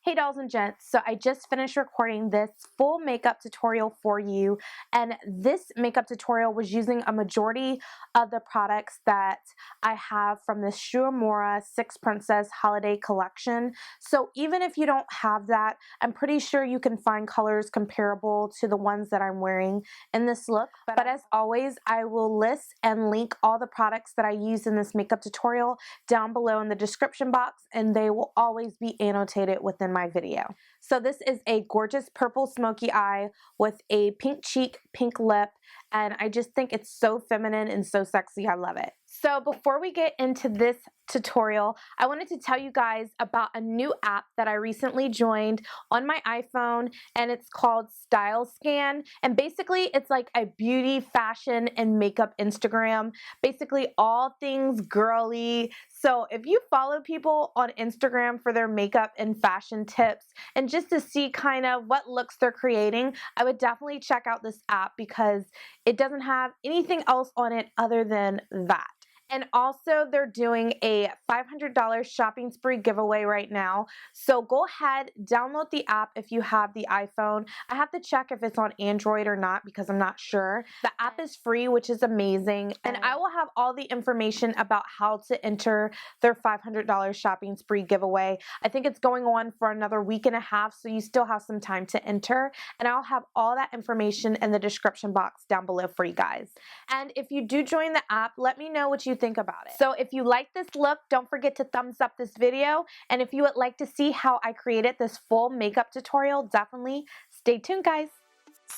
Hey dolls and gents, so I just finished recording this full makeup tutorial for you, and this makeup tutorial was using a majority of the products that I have from the Shuamura Six Princess Holiday Collection. So even if you don't have that, I'm pretty sure you can find colors comparable to the ones that I'm wearing in this look. But as always, I will list and link all the products that I use in this makeup tutorial down below in the description box, and they will always be annotated within my video. So this is a gorgeous purple smoky eye with a pink cheek, pink lip, and I just think it's so feminine and so sexy. I love it. So before we get into this tutorial, I wanted to tell you guys about a new app that I recently joined on my iPhone, and it's called Style Scan. And basically it's like a beauty, fashion, and makeup Instagram. Basically all things girly. So if you follow people on Instagram for their makeup and fashion tips and just to see kind of what looks they're creating, I would definitely check out this app because it doesn't have anything else on it other than that. And also they're doing a $500 shopping spree giveaway right now. So go ahead, download the app if you have the iPhone. I have to check if it's on Android or not because I'm not sure. The app is free, which is amazing. And I will have all the information about how to enter their $500 shopping spree giveaway. I think it's going on for another week and a half, so you still have some time to enter. And I'll have all that information in the description box down below for you guys. And if you do join the app, let me know what you think about it. So if you like this look, don't forget to thumbs up this video. And if you would like to see how I created this full makeup tutorial, definitely stay tuned, guys.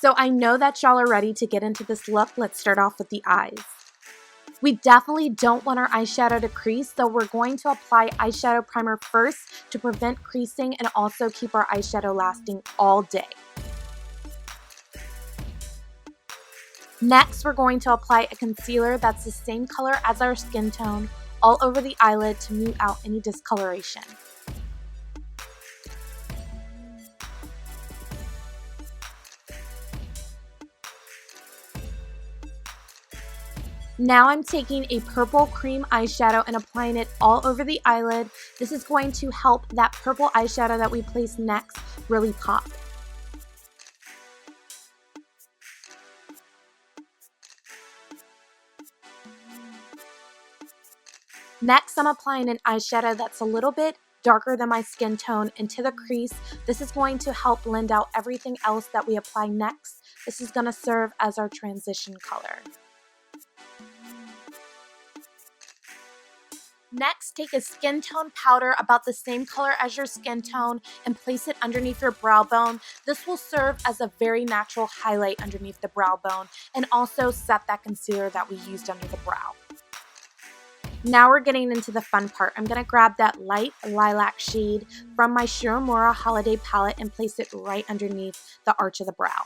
So I know that y'all are ready to get into this look. Let's start off with the eyes. We definitely don't want our eyeshadow to crease, so we're going to apply eyeshadow primer first to prevent creasing and also keep our eyeshadow lasting all day. Next, we're going to apply a concealer that's the same color as our skin tone all over the eyelid to mute out any discoloration. Now I'm taking a purple cream eyeshadow and applying it all over the eyelid. This is going to help that purple eyeshadow that we place next really pop. Next, I'm applying an eyeshadow that's a little bit darker than my skin tone into the crease. This is going to help blend out everything else that we apply next. This is going to serve as our transition color. Next, take a skin tone powder about the same color as your skin tone and place it underneath your brow bone. This will serve as a very natural highlight underneath the brow bone and also set that concealer that we used under the brow. Now we're getting into the fun part. I'm going to grab that light lilac shade from my Shuamura Holiday palette and place it right underneath the arch of the brow.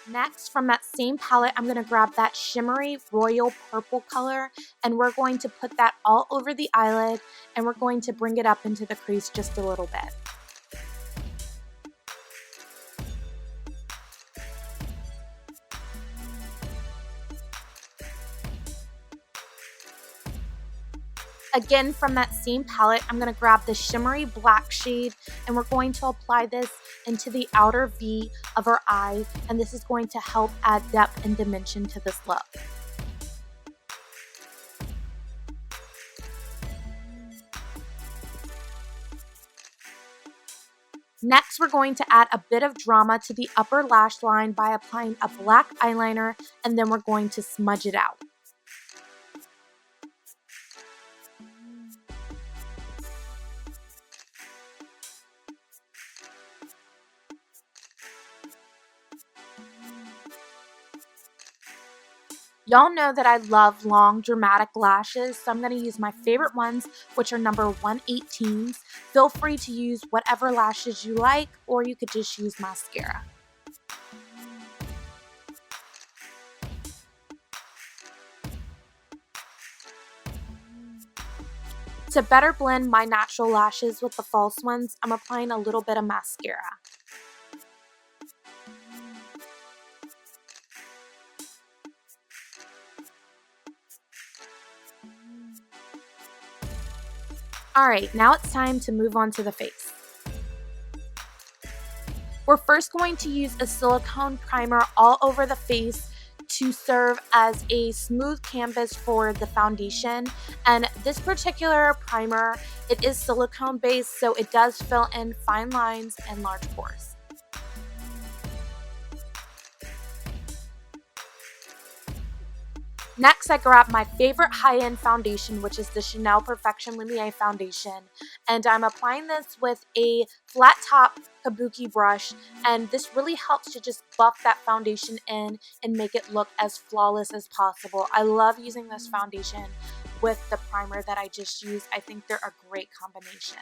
Next, from that same palette, I'm going to grab that shimmery royal purple color and we're going to put that all over the eyelid and we're going to bring it up into the crease just a little bit. Again, from that same palette, I'm going to grab the shimmery black shade and we're going to apply this into the outer V of our eye, and this is going to help add depth and dimension to this look. Next, we're going to add a bit of drama to the upper lash line by applying a black eyeliner, and then we're going to smudge it out. Y'all know that I love long, dramatic lashes, so I'm going to use my favorite ones, which are number 118s. Feel free to use whatever lashes you like, or you could just use mascara. To better blend my natural lashes with the false ones, I'm applying a little bit of mascara. Alright, now it's time to move on to the face. We're first going to use a silicone primer all over the face to serve as a smooth canvas for the foundation. And this particular primer, it is silicone based, so it does fill in fine lines and large pores. Next, I grab my favorite high-end foundation, which is the Chanel Perfection Lumiere foundation, and I'm applying this with a flat top kabuki brush, and this really helps to just buff that foundation in and make it look as flawless as possible. I love using this foundation with the primer that I just used. I think they're a great combination.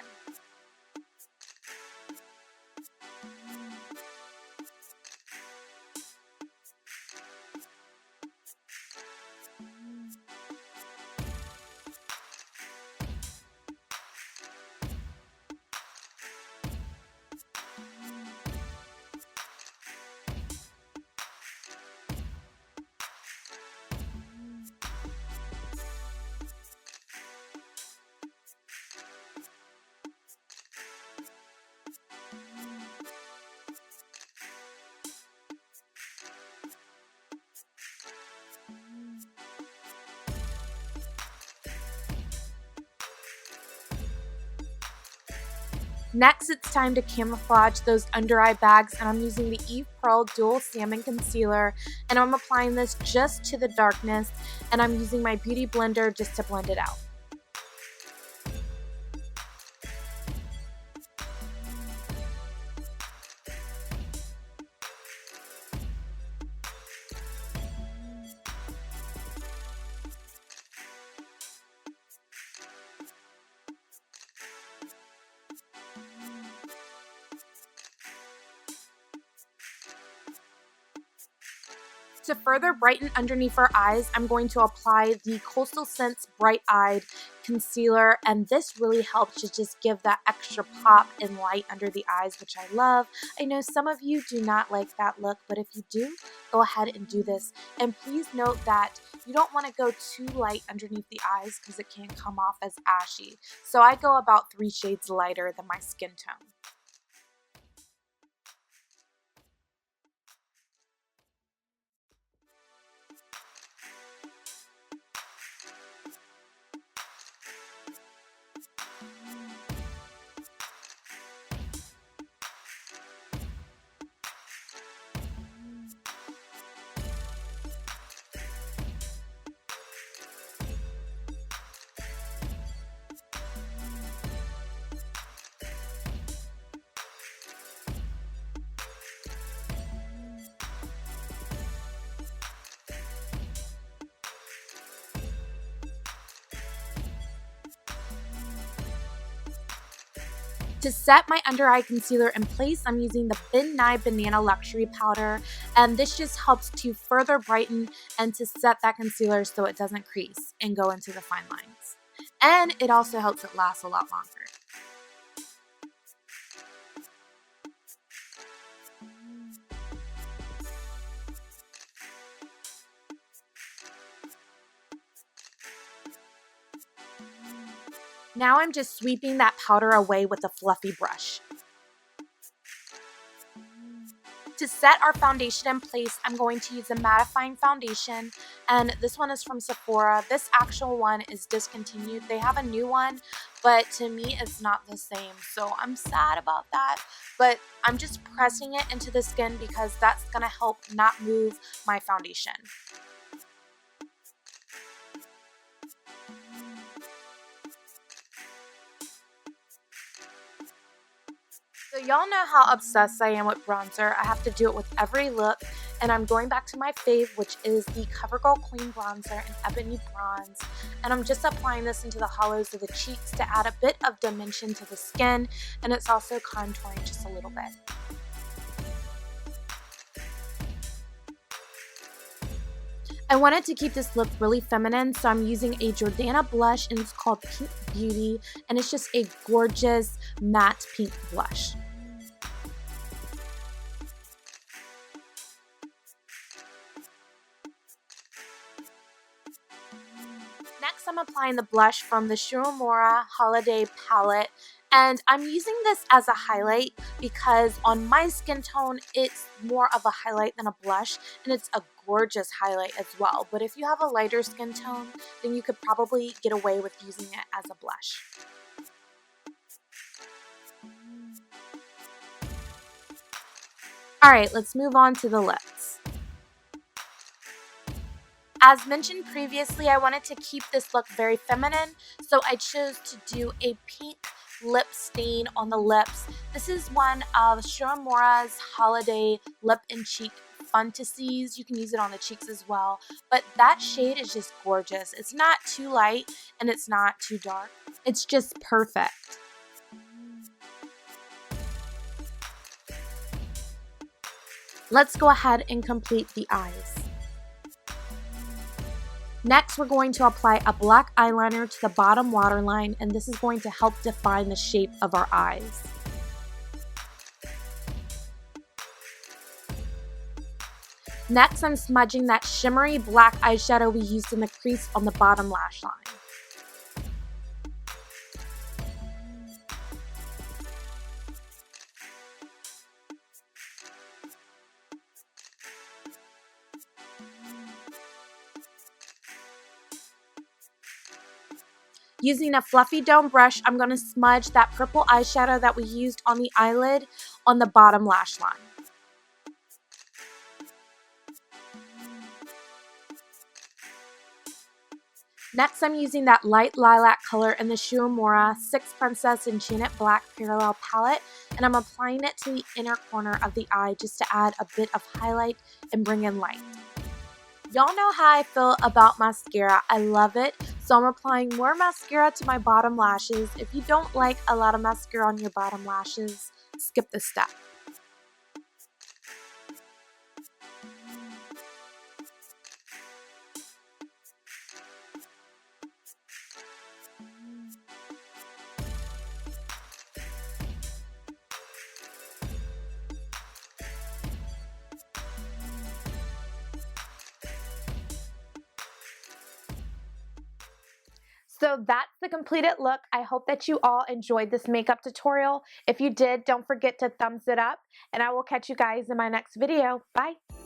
Next, it's time to camouflage those under eye bags, and I'm using the Eve Pearl Dual Salmon Concealer, and I'm applying this just to the darkness, and I'm using my Beauty Blender just to blend it out. To further brighten underneath our eyes, I'm going to apply the Coastal Scents Bright Eyed Concealer, and this really helps to just give that extra pop and light under the eyes, which I love. I know some of you do not like that look, but if you do, go ahead and do this. And please note that you don't want to go too light underneath the eyes because it can come off as ashy. So I go about 3 shades lighter than my skin tone. To set my under eye concealer in place, I'm using the Ben Nye Banana Luxury Powder, and this just helps to further brighten and to set that concealer so it doesn't crease and go into the fine lines. And it also helps it last a lot longer. Now I'm just sweeping that powder away with a fluffy brush. To set our foundation in place, I'm going to use a mattifying foundation, and this one is from Sephora. This actual one is discontinued. They have a new one, but to me it's not the same, so I'm sad about that. But I'm just pressing it into the skin because that's going to help not move my foundation. So y'all know how obsessed I am with bronzer. I have to do it with every look, and I'm going back to my fave, which is the CoverGirl Queen Bronzer in Ebony Bronze, and I'm just applying this into the hollows of the cheeks to add a bit of dimension to the skin, and it's also contouring just a little bit. I wanted to keep this look really feminine, so I'm using a Jordana blush, and it's called Pink Beauty, and it's just a gorgeous matte pink blush. Next, I'm applying the blush from the Sephora Holiday Palette, and I'm using this as a highlight because on my skin tone, it's more of a highlight than a blush, and it's a gorgeous highlight as well. But if you have a lighter skin tone, then you could probably get away with using it as a blush. Alright, let's move on to the lips. As mentioned previously, I wanted to keep this look very feminine, so I chose to do a pink lip stain on the lips. This is one of Sephora's Holiday Lip and Cheek Fantasies. You can use it on the cheeks as well, but that shade is just gorgeous. It's not too light and it's not too dark. It's just perfect. Let's go ahead and complete the eyes. Next, we're going to apply a black eyeliner to the bottom waterline, and this is going to help define the shape of our eyes. Next, I'm smudging that shimmery black eyeshadow we used in the crease on the bottom lash line. Using a fluffy dome brush, I'm going to smudge that purple eyeshadow that we used on the eyelid on the bottom lash line. Next, I'm using that light lilac color in the Sephora Six Princess Enchanted Black Parallel Palette, and I'm applying it to the inner corner of the eye just to add a bit of highlight and bring in light. Y'all know how I feel about mascara. I love it. So I'm applying more mascara to my bottom lashes. If you don't like a lot of mascara on your bottom lashes, skip this step. So that's the completed look. I hope that you all enjoyed this makeup tutorial. If you did, don't forget to thumbs it up, and I will catch you guys in my next video. Bye.